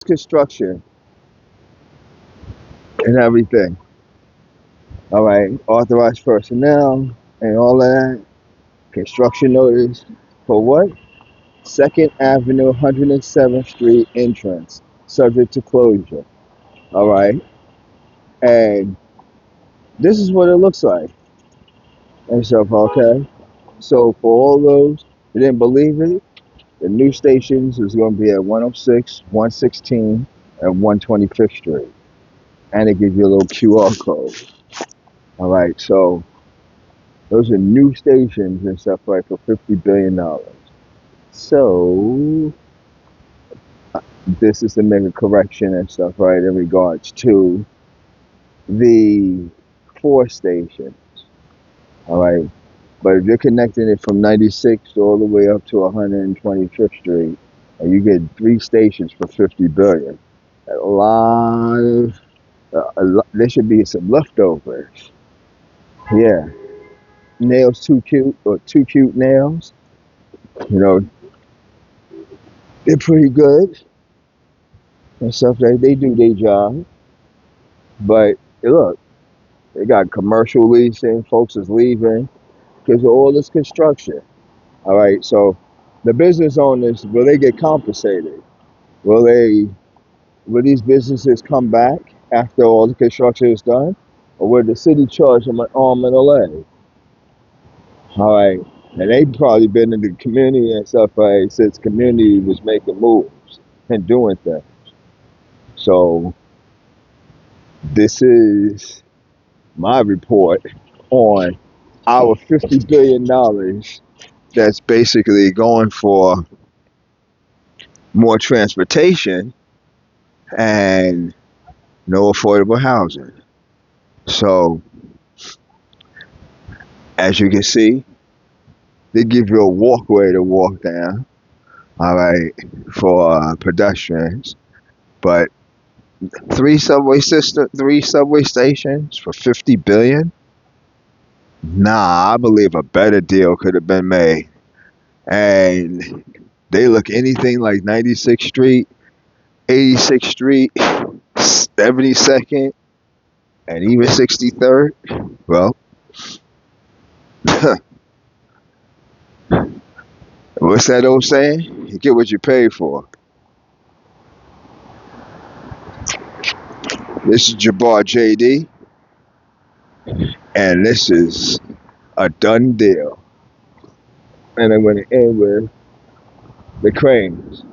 construction and everything. All right, authorized personnel and all of that. Construction notice for what? Second Avenue, 107th Street entrance, subject to closure. All right, and this is what it looks like and stuff. Okay, so for all those who didn't believe it, the new stations is going to be at 106, 116, and 125th Street, and it gives you a little QR code. All right, so those are new stations and stuff like for $50 billion. So this is to make a correction and stuff, right, in regards to the four stations. All right. But if you're connecting it from 96 all the way up to 125th Street, and you get three stations for 50 billion, a lot of there should be some leftovers. Yeah, nails too cute or too cute nails. You know, they're pretty good and stuff. They do their job, but look, they got commercial leasing. Folks is leaving because of all this construction. All right, so the business owners, will they get compensated? Will they? Will these businesses come back after all the construction is done, or will the city charge them an arm and a leg? All right, and they've probably been in the community and stuff, right, since community was making moves and doing things. So this is my report on our $50 billion that's basically going for more transportation and no affordable housing. So, as you can see, they give you a walkway to walk down, all right, for pedestrians. But three subway stations for 50 billion. Nah, I believe a better deal could have been made. And they look anything like 96th Street, 86th Street, 72nd, and even 63rd. Well, what's that old saying? You get what you pay for. This is Jabbar JD, and this is a done deal. And I'm going to end with the cranes.